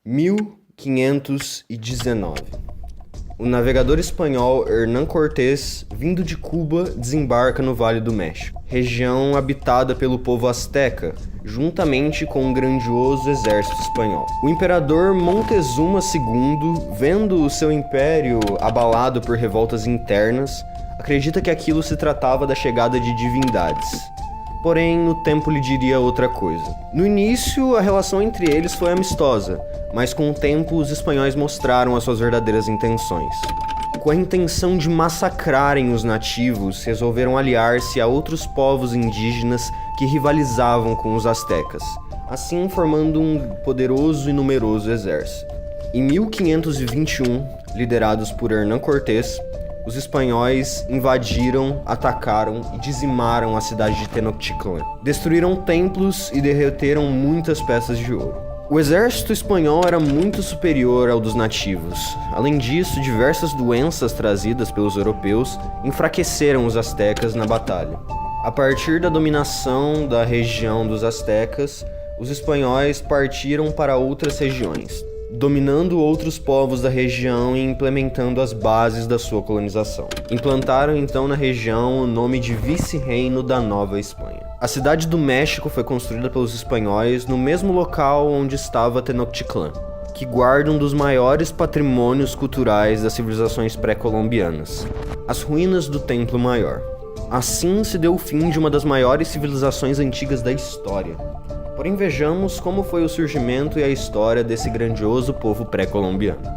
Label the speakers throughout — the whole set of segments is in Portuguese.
Speaker 1: 1519. O navegador espanhol Hernán Cortés, vindo de Cuba, desembarca no Vale do México, região habitada pelo povo azteca, juntamente com um grandioso exército espanhol. O imperador Montezuma II, vendo o seu império abalado por revoltas internas, acredita que aquilo se tratava da chegada de divindades. Porém, o tempo lhe diria outra coisa. No início, a relação entre eles foi amistosa, mas com o tempo os espanhóis mostraram as suas verdadeiras intenções. Com a intenção de massacrarem os nativos, resolveram aliar-se a outros povos indígenas que rivalizavam com os astecas, assim formando um poderoso e numeroso exército. Em 1521, liderados por Hernán Cortés, os espanhóis invadiram, atacaram e dizimaram a cidade de Tenochtitlan. Destruíram templos e derreteram muitas peças de ouro. O exército espanhol era muito superior ao dos nativos. Além disso, diversas doenças trazidas pelos europeus enfraqueceram os astecas na batalha. A partir da dominação da região dos astecas, os espanhóis partiram para outras regiões, dominando outros povos da região e implementando as bases da sua colonização. Implantaram então na região o nome de Vice-Reino da Nova Espanha. A cidade do México foi construída pelos espanhóis no mesmo local onde estava Tenochtitlan, que guarda um dos maiores patrimônios culturais das civilizações pré-colombianas, as ruínas do Templo Maior. Assim se deu o fim de uma das maiores civilizações antigas da história. Porém, vejamos como foi o surgimento e a história desse grandioso povo pré-colombiano.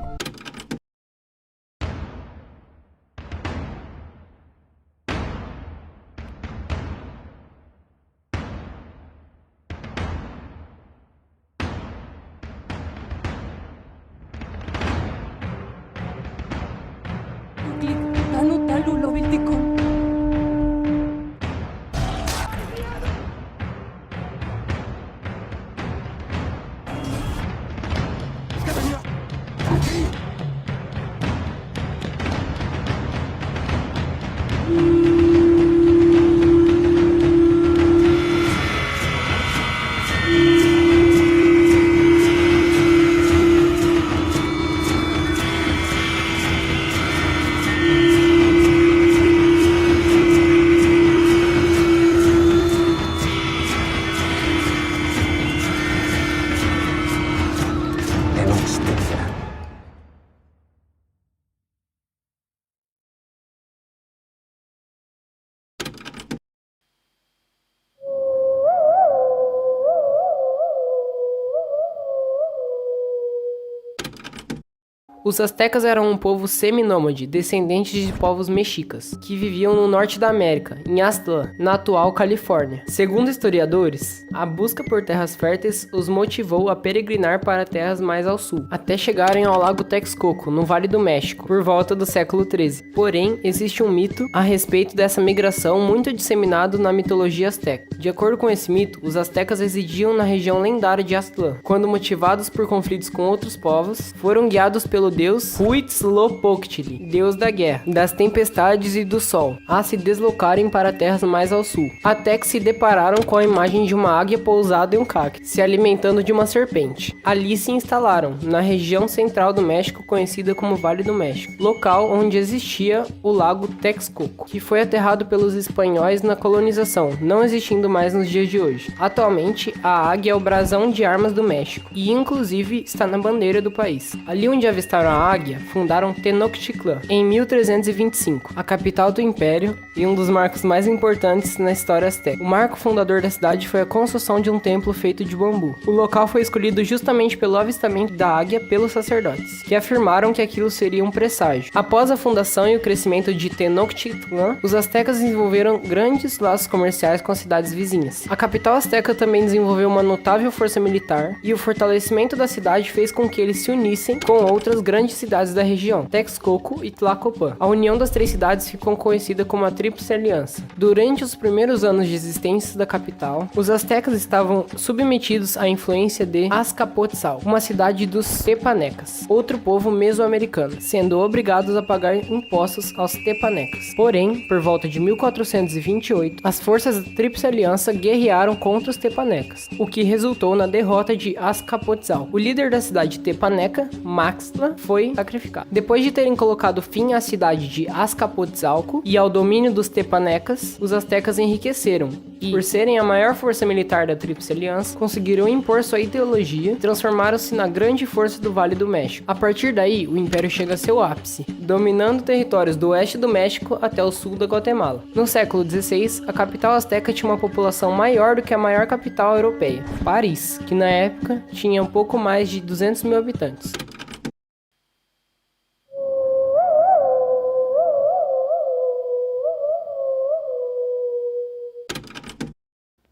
Speaker 2: Os astecas eram um povo seminômade, descendentes de povos mexicas, que viviam no norte da América, em Aztlán, na atual Califórnia. Segundo historiadores, a busca por terras férteis os motivou a peregrinar para terras mais ao sul, até chegarem ao Lago Texcoco, no Vale do México, por volta do século XIII. Porém, existe um mito a respeito dessa migração muito disseminado na mitologia asteca. De acordo com esse mito, os astecas residiam na região lendária de Aztlán, quando motivados por conflitos com outros povos, foram guiados pelo deus Huitzilopochtli, deus da guerra, das tempestades e do sol, a se deslocarem para terras mais ao sul, até que se depararam com a imagem de uma águia pousada em um cacto, se alimentando de uma serpente. Ali se instalaram, na região central do México conhecida como Vale do México, local onde existia o Lago Texcoco, que foi aterrado pelos espanhóis na colonização, não existindo mais nos dias de hoje. Atualmente, a águia é o brasão de armas do México, e inclusive está na bandeira do país. Ali onde avistaram a águia, fundaram Tenochtitlan em 1325, a capital do império e um dos marcos mais importantes na história asteca. O marco fundador da cidade foi a construção de um templo feito de bambu. O local foi escolhido justamente pelo avistamento da águia pelos sacerdotes, que afirmaram que aquilo seria um presságio. Após a fundação e o crescimento de Tenochtitlan, os astecas desenvolveram grandes laços comerciais com as cidades vizinhas. A capital asteca também desenvolveu uma notável força militar, e o fortalecimento da cidade fez com que eles se unissem com outras grandes grandes cidades da região, Texcoco e Tlacopan. A união das três cidades ficou conhecida como a Tríplice Aliança. Durante os primeiros anos de existência da capital, os astecas estavam submetidos à influência de Azcapotzalco, uma cidade dos tepanecas, outro povo mesoamericano, sendo obrigados a pagar impostos aos tepanecas. Porém, por volta de 1428, as forças da Tríplice Aliança guerrearam contra os tepanecas, o que resultou na derrota de Azcapotzalco. O líder da cidade tepaneca, Maxtla, foi sacrificado. Depois de terem colocado fim à cidade de Azcapotzalco e ao domínio dos tepanecas, os astecas enriqueceram e, por serem a maior força militar da Tríplice Aliança, conseguiram impor sua ideologia e transformaram-se na grande força do Vale do México. A partir daí, o Império chega a seu ápice, dominando territórios do oeste do México até o sul da Guatemala. No século XVI, a capital asteca tinha uma população maior do que a maior capital europeia, Paris, que na época tinha um pouco mais de 200 mil habitantes.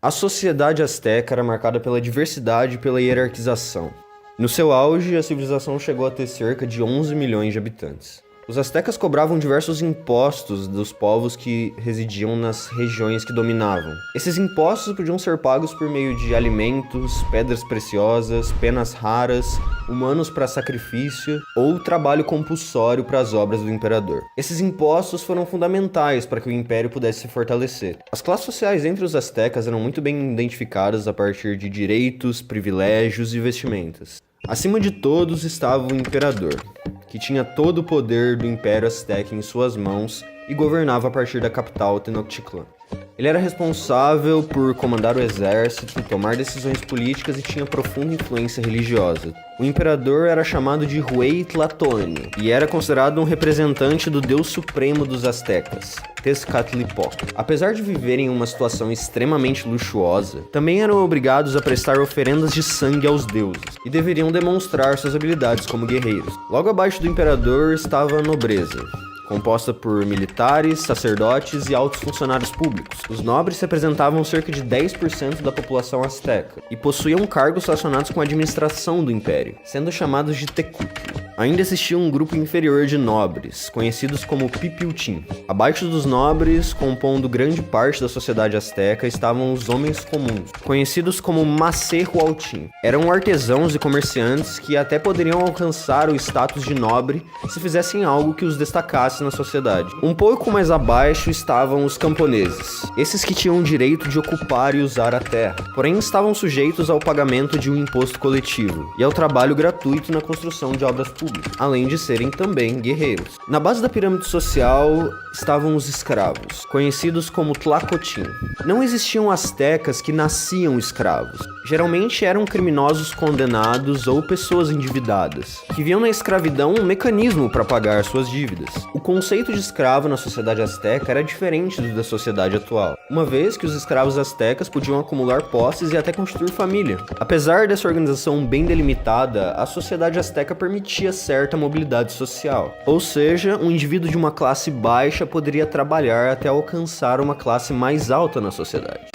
Speaker 1: A sociedade asteca era marcada pela diversidade e pela hierarquização. No seu auge, a civilização chegou a ter cerca de 11 milhões de habitantes. Os astecas cobravam diversos impostos dos povos que residiam nas regiões que dominavam. Esses impostos podiam ser pagos por meio de alimentos, pedras preciosas, penas raras, humanos para sacrifício ou trabalho compulsório para as obras do imperador. Esses impostos foram fundamentais para que o império pudesse se fortalecer. As classes sociais entre os astecas eram muito bem identificadas a partir de direitos, privilégios e vestimentas. Acima de todos estava o imperador, que tinha todo o poder do Império Azteca em suas mãos e governava a partir da capital Tenochtitlan. Ele era responsável por comandar o exército, tomar decisões políticas e tinha profunda influência religiosa. O imperador era chamado de Huey Tlatoani e era considerado um representante do deus supremo dos astecas, Tezcatlipoca. Apesar de viverem em uma situação extremamente luxuosa, também eram obrigados a prestar oferendas de sangue aos deuses e deveriam demonstrar suas habilidades como guerreiros. Logo abaixo do imperador estava a nobreza, composta por militares, sacerdotes e altos funcionários públicos. Os nobres representavam cerca de 10% da população asteca e possuíam cargos relacionados com a administração do império, sendo chamados de tecútli. Ainda existia um grupo inferior de nobres, conhecidos como pipiltim. Abaixo dos nobres, compondo grande parte da sociedade asteca, estavam os homens comuns, conhecidos como macehualtim. Eram artesãos e comerciantes que até poderiam alcançar o status de nobre se fizessem algo que os destacasse na sociedade. Um pouco mais abaixo estavam os camponeses, esses que tinham o direito de ocupar e usar a terra, porém estavam sujeitos ao pagamento de um imposto coletivo e ao trabalho gratuito na construção de obras públicas, além de serem também guerreiros. Na base da pirâmide social estavam os escravos, conhecidos como tlacotim. Não existiam astecas que nasciam escravos. Geralmente eram criminosos condenados ou pessoas endividadas, que viam na escravidão um mecanismo para pagar suas dívidas. O conceito de escravo na sociedade asteca era diferente do da sociedade atual, uma vez que os escravos astecas podiam acumular posses e até constituir família. Apesar dessa organização bem delimitada, a sociedade asteca permitia certa mobilidade social, ou seja, um indivíduo de uma classe baixa poderia trabalhar até alcançar uma classe mais alta na sociedade.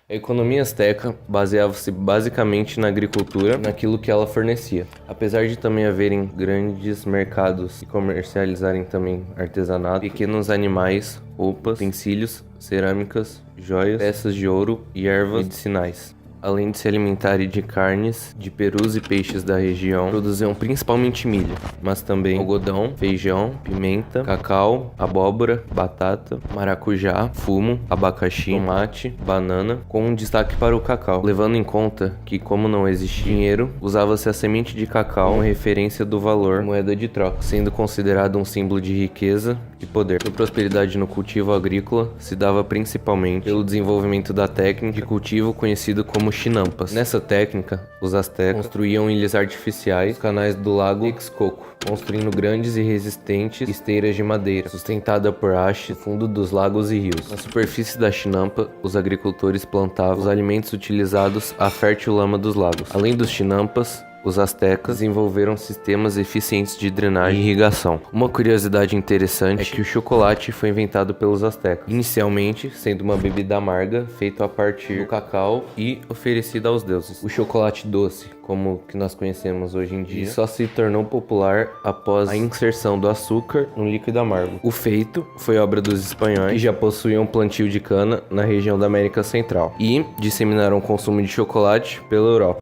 Speaker 3: A economia asteca baseava-se basicamente na agricultura, naquilo que ela fornecia. Apesar de também haverem grandes mercados e comercializarem também artesanato, pequenos animais, roupas, utensílios, cerâmicas, joias, peças de ouro e ervas medicinais. Além de se alimentarem de carnes, de perus e peixes da região, produziam principalmente milho, mas também algodão, feijão, pimenta, cacau, abóbora, batata, maracujá, fumo, abacaxi, tomate, banana, com um destaque para o cacau, levando em conta que, como não existia dinheiro, usava-se a semente de cacau como referência do valor moeda de troca, sendo considerado um símbolo de riqueza e poder. A prosperidade no cultivo agrícola se dava principalmente pelo desenvolvimento da técnica de cultivo conhecido como chinampas. Nessa técnica, os astecas construíam ilhas artificiais, canais do lago Texcoco, construindo grandes e resistentes esteiras de madeira, sustentada por haste no fundo dos lagos e rios. Na superfície da chinampa, os agricultores plantavam os alimentos utilizados à fértil lama dos lagos. Além dos chinampas, os astecas desenvolveram sistemas eficientes de drenagem e irrigação. Uma curiosidade interessante é que o chocolate foi inventado pelos astecas, inicialmente sendo uma bebida amarga feita a partir do cacau e oferecida aos deuses. O chocolate doce, como o que nós conhecemos hoje em dia, só se tornou popular após a inserção do açúcar no líquido amargo. O feito foi obra dos espanhóis, que já possuíam plantio de cana na região da América Central e disseminaram o consumo de chocolate pela Europa.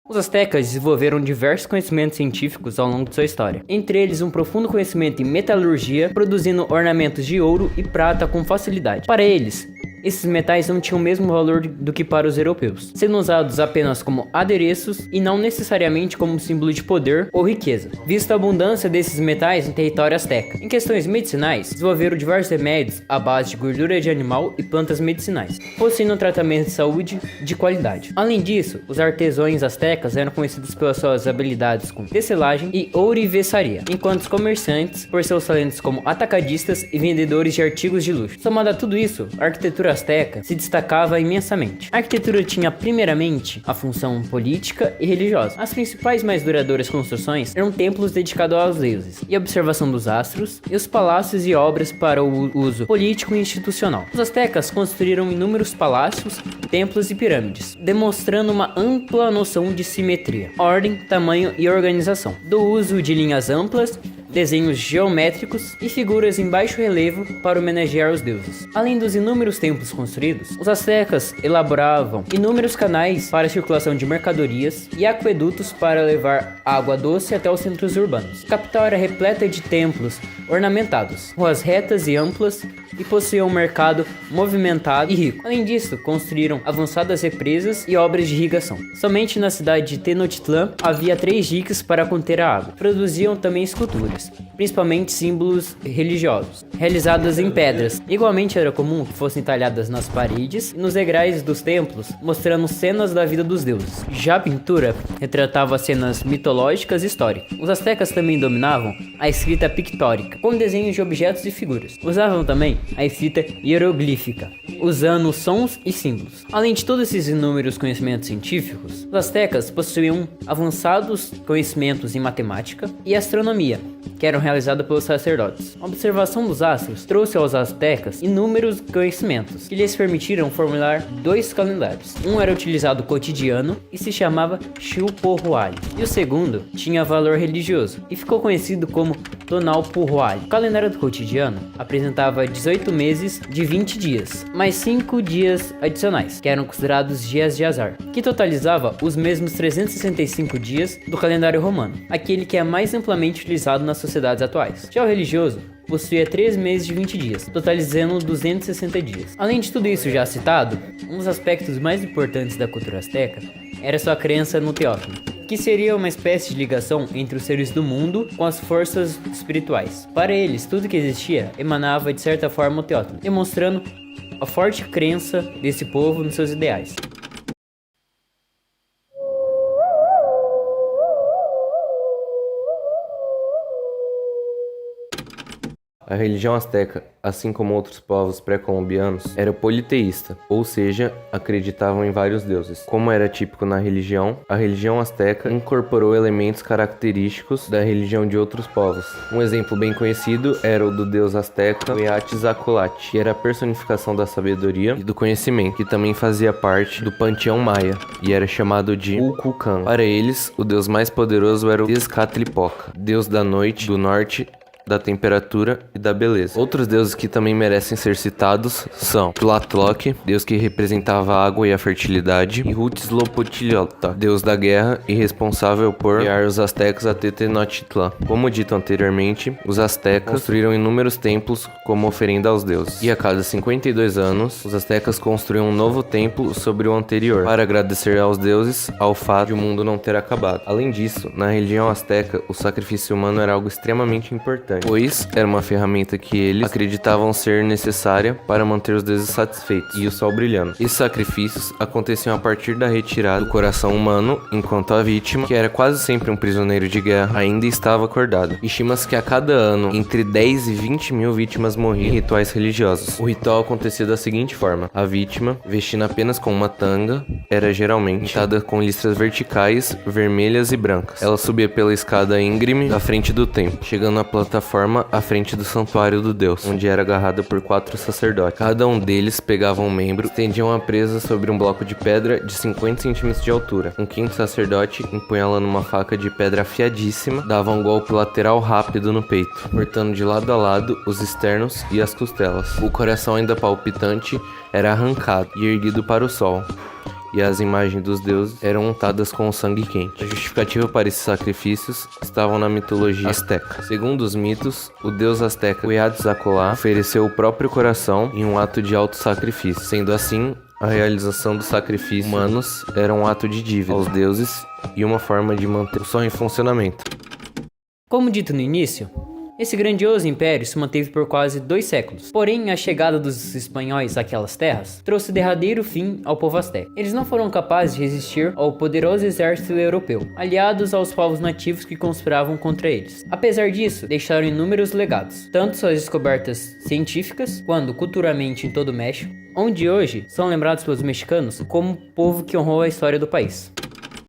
Speaker 4: Os astecas desenvolveram diversos conhecimentos científicos ao longo de sua história, entre eles um profundo conhecimento em metalurgia, produzindo ornamentos de ouro e prata com facilidade. Para eles, esses metais não tinham o mesmo valor do que para os europeus, sendo usados apenas como adereços e não necessariamente como símbolo de poder ou riqueza, visto a abundância desses metais em território asteca. Em questões medicinais, desenvolveram diversos remédios à base de gordura de animal e plantas medicinais, possuindo um tratamento de saúde de qualidade. Além disso, os artesãos astecas eram conhecidos pelas suas habilidades com tecelagem e ourivesaria, enquanto os comerciantes por seus talentos como atacadistas e vendedores de artigos de luxo. Somado a tudo isso, a arquitetura asteca se destacava imensamente. A arquitetura tinha primeiramente a função política e religiosa. As principais mais duradouras construções eram templos dedicados aos deuses e a observação dos astros, e os palácios e obras para o uso político e institucional. Os astecas construíram inúmeros palácios, templos e pirâmides, demonstrando uma ampla noção de simetria, ordem, tamanho e organização, do uso de linhas amplas, desenhos geométricos e figuras em baixo relevo para homenagear os deuses. Além dos inúmeros templos construídos, os astecas elaboravam inúmeros canais para a circulação de mercadorias e aquedutos para levar água doce até os centros urbanos. A capital era repleta de templos ornamentados, ruas retas e amplas, e possuía um mercado movimentado e rico. Além disso, construíram avançadas represas e obras de irrigação. Somente na cidade de Tenochtitlan havia 3 diques para conter a água. Produziam também esculturas, principalmente símbolos religiosos, realizadas em pedras. Igualmente era comum que fossem talhadas nas paredes e nos degraus dos templos, mostrando cenas da vida dos deuses. Já a pintura retratava cenas mitológicas e históricas. Os astecas também dominavam a escrita pictórica, com desenhos de objetos e figuras. Usavam também a escrita hieroglífica, usando sons e símbolos. Além de todos esses inúmeros conhecimentos científicos, os astecas possuíam avançados conhecimentos em matemática e astronomia, que eram realizados pelos sacerdotes. A observação dos astros trouxe aos astecas inúmeros conhecimentos, que lhes permitiram formular 2 calendários. Um era utilizado cotidiano e se chamava Xiuhpohualli, e o segundo tinha valor religioso e ficou conhecido como Tonalpohualli. O calendário do cotidiano apresentava 18 meses de 20 dias, mais 5 dias adicionais, que eram considerados dias de azar, que totalizava os mesmos 365 dias do calendário romano, aquele que é mais amplamente utilizado nas sociedades atuais. Já o religioso possuía 3 meses de 20 dias, totalizando 260 dias. Além de tudo isso já citado, um dos aspectos mais importantes da cultura asteca era sua crença no teófano, que seria uma espécie de ligação entre os seres do mundo com as forças espirituais. Para eles, tudo que existia emanava de certa forma o teófano, demonstrando a forte crença desse povo nos seus ideais.
Speaker 3: A religião asteca, assim como outros povos pré-colombianos, era politeísta, ou seja, acreditavam em vários deuses. Como era típico na religião, a religião asteca incorporou elementos característicos da religião de outros povos. Um exemplo bem conhecido era o do deus asteca Quetzalcóatl, que era a personificação da sabedoria e do conhecimento, que também fazia parte do panteão maia e era chamado de Kukulcán. Para eles, o deus mais poderoso era o Tezcatlipoca, deus da noite, do norte, da temperatura e da beleza. Outros deuses que também merecem ser citados são Tlaloc, deus que representava a água e a fertilidade, e Huitzilopochtli, deus da guerra e responsável por guiar os astecas até Tenochtitlan. Como dito anteriormente, os astecas construíram inúmeros templos como oferenda aos deuses, e a cada 52 anos, os astecas construíam um novo templo sobre o anterior, para agradecer aos deuses ao fato de o mundo não ter acabado. Além disso, na religião asteca, o sacrifício humano era algo extremamente importante, importante, pois era uma ferramenta que eles acreditavam ser necessária para manter os deuses satisfeitos e o sol brilhando. Esses sacrifícios aconteciam a partir da retirada do coração humano, enquanto a vítima, que era quase sempre um prisioneiro de guerra, ainda estava acordada. Estima-se que a cada ano, entre 10 e 20 mil vítimas morriam em rituais religiosos. O ritual acontecia da seguinte forma: a vítima, vestindo apenas com uma tanga, era geralmente pintada com listras verticais, vermelhas e brancas. Ela subia pela escada íngreme da frente do templo, chegando à plataforma à frente do santuário do deus, onde era agarrada por 4 sacerdotes. Cada um deles pegava um membro, estendiam a presa sobre um bloco de pedra de 50 centímetros de altura. Um quinto sacerdote, empunhalando uma faca de pedra afiadíssima, dava um golpe lateral rápido no peito, cortando de lado a lado os externos e as costelas. O coração ainda palpitante era arrancado e erguido para o sol, e as imagens dos deuses eram untadas com o sangue quente. A justificativa para esses sacrifícios estavam na mitologia asteca. Segundo os mitos, o deus asteca Quetzalcóatl ofereceu o próprio coração em um ato de auto-sacrifício. Sendo assim, a realização dos sacrifícios humanos era um ato de dívida aos deuses e uma forma de manter o sol em funcionamento.
Speaker 4: Como dito no início, esse grandioso império se manteve por quase 2 séculos. Porém, a chegada dos espanhóis àquelas terras trouxe o derradeiro fim ao povo asteca. Eles não foram capazes de resistir ao poderoso exército europeu, aliados aos povos nativos que conspiravam contra eles. Apesar disso, deixaram inúmeros legados, tanto suas descobertas científicas, quanto culturalmente em todo o México, onde hoje são lembrados pelos mexicanos como o povo que honrou a história do país.